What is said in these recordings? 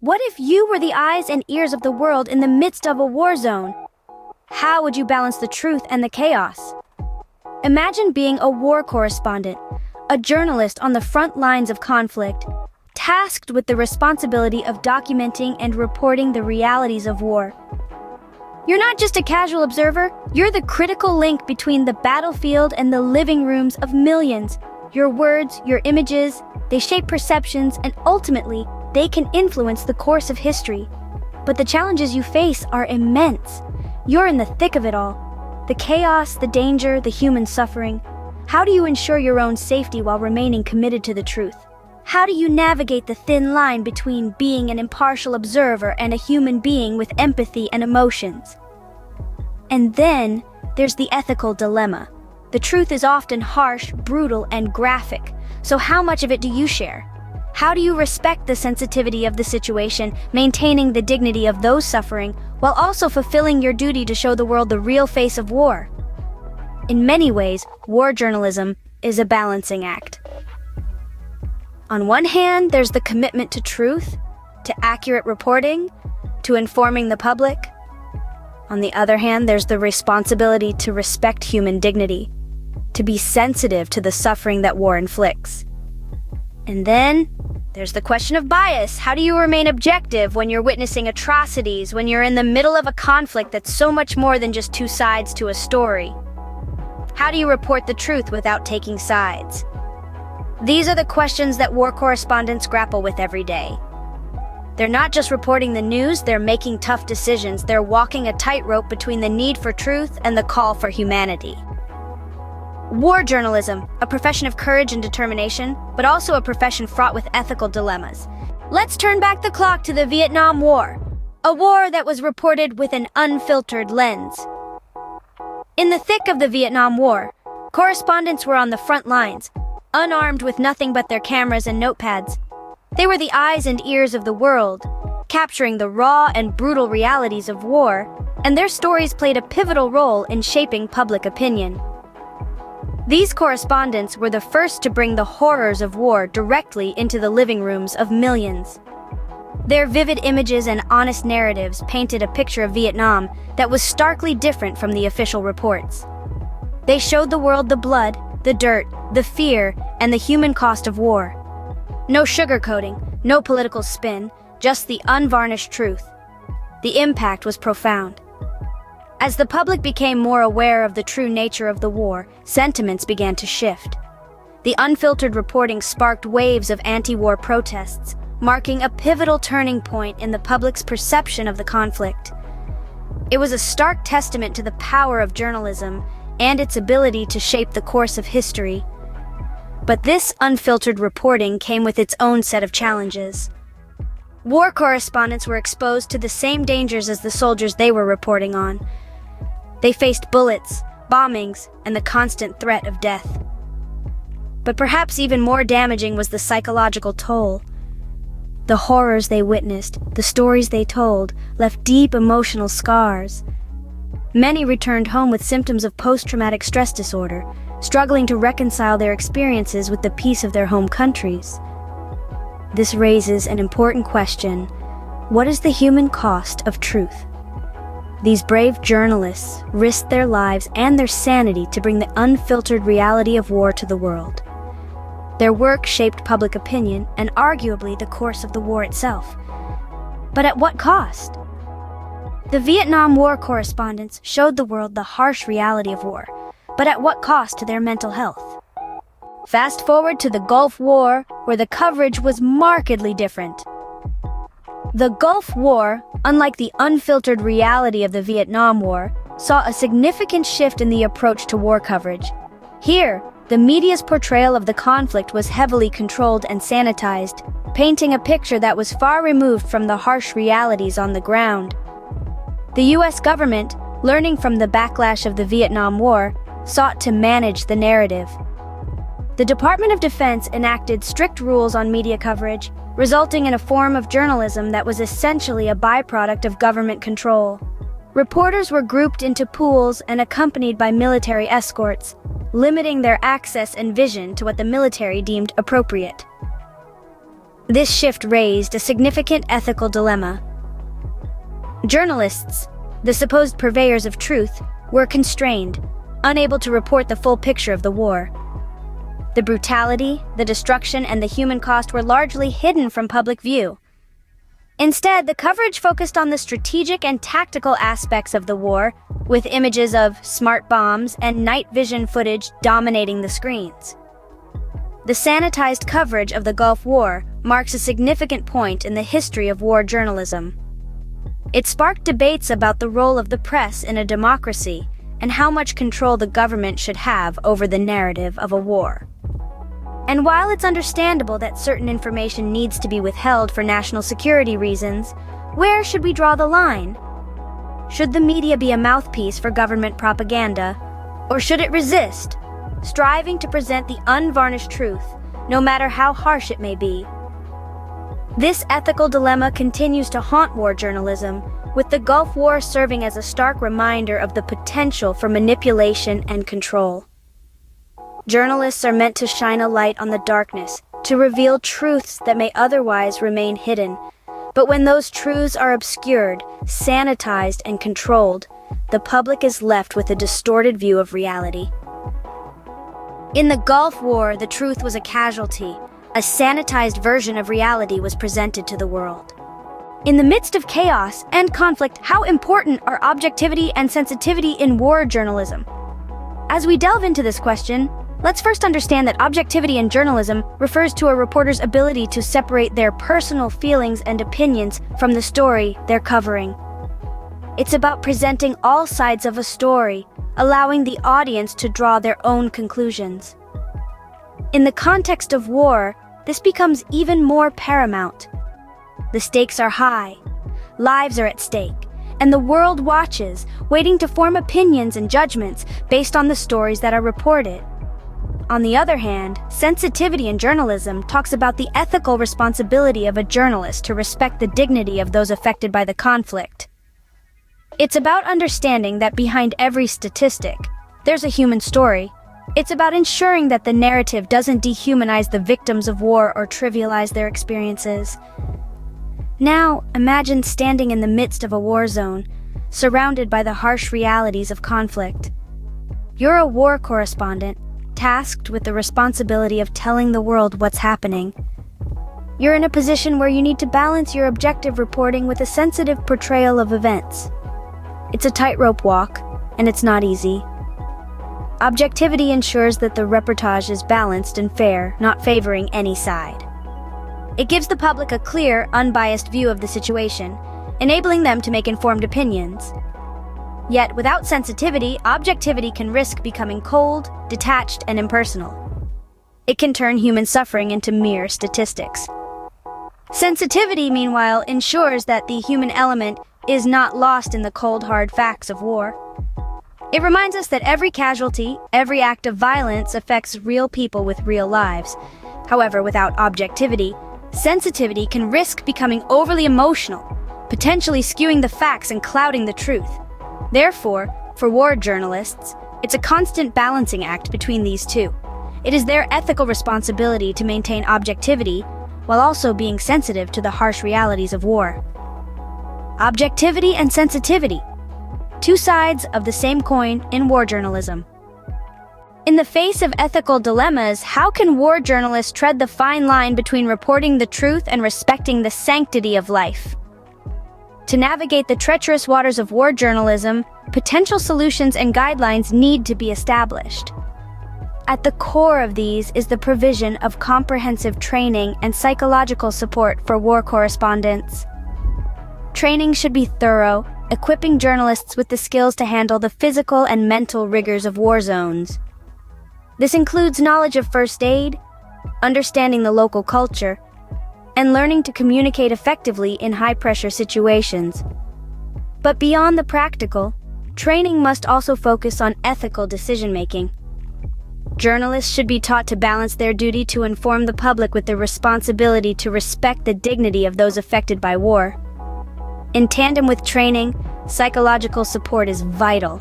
What if you were the eyes and ears of the world in the midst of a war zone? How would you balance the truth and the chaos? Imagine being a war correspondent, a journalist on the front lines of conflict, tasked with the responsibility of documenting and reporting the realities of war. You're not just a casual observer, you're the critical link between the battlefield and the living rooms of millions. Your words, your images, they shape perceptions, and ultimately, they can influence the course of history. But the challenges you face are immense. You're in the thick of it all. The chaos, the danger, the human suffering. How do you ensure your own safety while remaining committed to the truth? How do you navigate the thin line between being an impartial observer and a human being with empathy and emotions? And then, there's the ethical dilemma. The truth is often harsh, brutal, and graphic. So how much of it do you share? How do you respect the sensitivity of the situation, maintaining the dignity of those suffering, while also fulfilling your duty to show the world the real face of war? In many ways, war journalism is a balancing act. On one hand, there's the commitment to truth, to accurate reporting, to informing the public. On the other hand, there's the responsibility to respect human dignity, to be sensitive to the suffering that war inflicts. And then, there's the question of bias. How do you remain objective when you're witnessing atrocities, when you're in the middle of a conflict that's so much more than just two sides to a story? How do you report the truth without taking sides? These are the questions that war correspondents grapple with every day. They're not just reporting the news, they're making tough decisions. They're walking a tightrope between the need for truth and the call for humanity. War journalism, a profession of courage and determination, but also a profession fraught with ethical dilemmas. Let's turn back the clock to the Vietnam War, a war that was reported with an unfiltered lens. In the thick of the Vietnam War, correspondents were on the front lines, unarmed with nothing but their cameras and notepads. They were the eyes and ears of the world, capturing the raw and brutal realities of war, and their stories played a pivotal role in shaping public opinion. These correspondents were the first to bring the horrors of war directly into the living rooms of millions. Their vivid images and honest narratives painted a picture of Vietnam that was starkly different from the official reports. They showed the world the blood, the dirt, the fear, and the human cost of war. No sugarcoating, no political spin, just the unvarnished truth. The impact was profound. As the public became more aware of the true nature of the war, sentiments began to shift. The unfiltered reporting sparked waves of anti-war protests, marking a pivotal turning point in the public's perception of the conflict. It was a stark testament to the power of journalism and its ability to shape the course of history. But this unfiltered reporting came with its own set of challenges. War correspondents were exposed to the same dangers as the soldiers they were reporting on. They faced bullets, bombings, and the constant threat of death. But perhaps even more damaging was the psychological toll. The horrors they witnessed, the stories they told, left deep emotional scars. Many returned home with symptoms of post-traumatic stress disorder, struggling to reconcile their experiences with the peace of their home countries. This raises an important question: what is the human cost of truth? These brave journalists risked their lives and their sanity to bring the unfiltered reality of war to the world. Their work shaped public opinion and arguably the course of the war itself. But at what cost? The Vietnam War correspondents showed the world the harsh reality of war, but at what cost to their mental health? Fast forward to the Gulf War, where the coverage was markedly different. The Gulf War, unlike the unfiltered reality of the Vietnam War, saw a significant shift in the approach to war coverage. Here, the media's portrayal of the conflict was heavily controlled and sanitized, painting a picture that was far removed from the harsh realities on the ground. The U.S. government, learning from the backlash of the Vietnam War, sought to manage the narrative. The Department of Defense enacted strict rules on media coverage, resulting in a form of journalism that was essentially a byproduct of government control. Reporters were grouped into pools and accompanied by military escorts, limiting their access and vision to what the military deemed appropriate. This shift raised a significant ethical dilemma. Journalists, the supposed purveyors of truth, were constrained, unable to report the full picture of the war. The brutality, the destruction, and the human cost were largely hidden from public view. Instead, the coverage focused on the strategic and tactical aspects of the war, with images of smart bombs and night vision footage dominating the screens. The sanitized coverage of the Gulf War marks a significant point in the history of war journalism. It sparked debates about the role of the press in a democracy and how much control the government should have over the narrative of a war. And while it's understandable that certain information needs to be withheld for national security reasons, where should we draw the line? Should the media be a mouthpiece for government propaganda, or should it resist, striving to present the unvarnished truth, no matter how harsh it may be? This ethical dilemma continues to haunt war journalism, with the Gulf War serving as a stark reminder of the potential for manipulation and control. Journalists are meant to shine a light on the darkness, to reveal truths that may otherwise remain hidden. But when those truths are obscured, sanitized, and controlled, the public is left with a distorted view of reality. In the Gulf War, the truth was a casualty. A sanitized version of reality was presented to the world. In the midst of chaos and conflict, how important are objectivity and sensitivity in war journalism? As we delve into this question, let's first understand that objectivity in journalism refers to a reporter's ability to separate their personal feelings and opinions from the story they're covering. It's about presenting all sides of a story, allowing the audience to draw their own conclusions. In the context of war, this becomes even more paramount. The stakes are high, lives are at stake, and the world watches, waiting to form opinions and judgments based on the stories that are reported. On the other hand, sensitivity in journalism talks about the ethical responsibility of a journalist to respect the dignity of those affected by the conflict. It's about understanding that behind every statistic, there's a human story. It's about ensuring that the narrative doesn't dehumanize the victims of war or trivialize their experiences. Now, imagine standing in the midst of a war zone, surrounded by the harsh realities of conflict. You're a war correspondent, tasked with the responsibility of telling the world what's happening. You're in a position where you need to balance your objective reporting with a sensitive portrayal of events. It's a tightrope walk, and it's not easy. Objectivity ensures that the reportage is balanced and fair, not favoring any side. It gives the public a clear, unbiased view of the situation, enabling them to make informed opinions. Yet, without sensitivity, objectivity can risk becoming cold, detached, and impersonal. It can turn human suffering into mere statistics. Sensitivity, meanwhile, ensures that the human element is not lost in the cold, hard facts of war. It reminds us that every casualty, every act of violence affects real people with real lives. However, without objectivity, sensitivity can risk becoming overly emotional, potentially skewing the facts and clouding the truth. Therefore, for war journalists, it's a constant balancing act between these two. It is their ethical responsibility to maintain objectivity while also being sensitive to the harsh realities of war. Objectivity and sensitivity, two sides of the same coin in war journalism. In the face of ethical dilemmas, how can war journalists tread the fine line between reporting the truth and respecting the sanctity of life? To navigate the treacherous waters of war journalism, potential solutions and guidelines need to be established. At the core of these is the provision of comprehensive training and psychological support for war correspondents. Training should be thorough, equipping journalists with the skills to handle the physical and mental rigors of war zones. This includes knowledge of first aid, understanding the local culture, and learning to communicate effectively in high-pressure situations. But beyond the practical, training must also focus on ethical decision-making. Journalists should be taught to balance their duty to inform the public with the responsibility to respect the dignity of those affected by war. In tandem with training, psychological support is vital.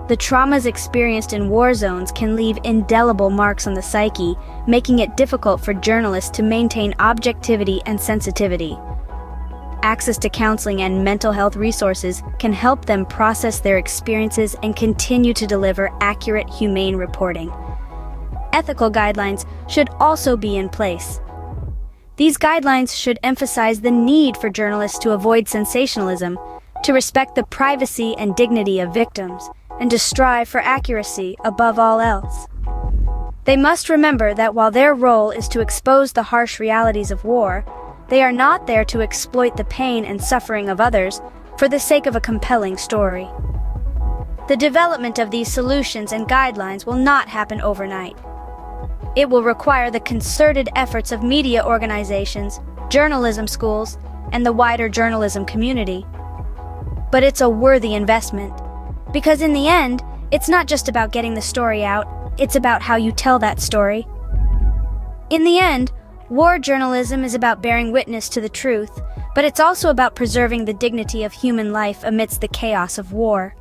The traumas experienced in war zones can leave indelible marks on the psyche, making it difficult for journalists to maintain objectivity and sensitivity. Access to counseling and mental health resources can help them process their experiences and continue to deliver accurate, humane reporting. Ethical guidelines should also be in place. These guidelines should emphasize the need for journalists to avoid sensationalism, to respect the privacy and dignity of victims, and to strive for accuracy above all else. They must remember that while their role is to expose the harsh realities of war, they are not there to exploit the pain and suffering of others for the sake of a compelling story. The development of these solutions and guidelines will not happen overnight. It will require the concerted efforts of media organizations, journalism schools, and the wider journalism community. But it's a worthy investment, because in the end, it's not just about getting the story out, it's about how you tell that story. In the end, war journalism is about bearing witness to the truth, but it's also about preserving the dignity of human life amidst the chaos of war.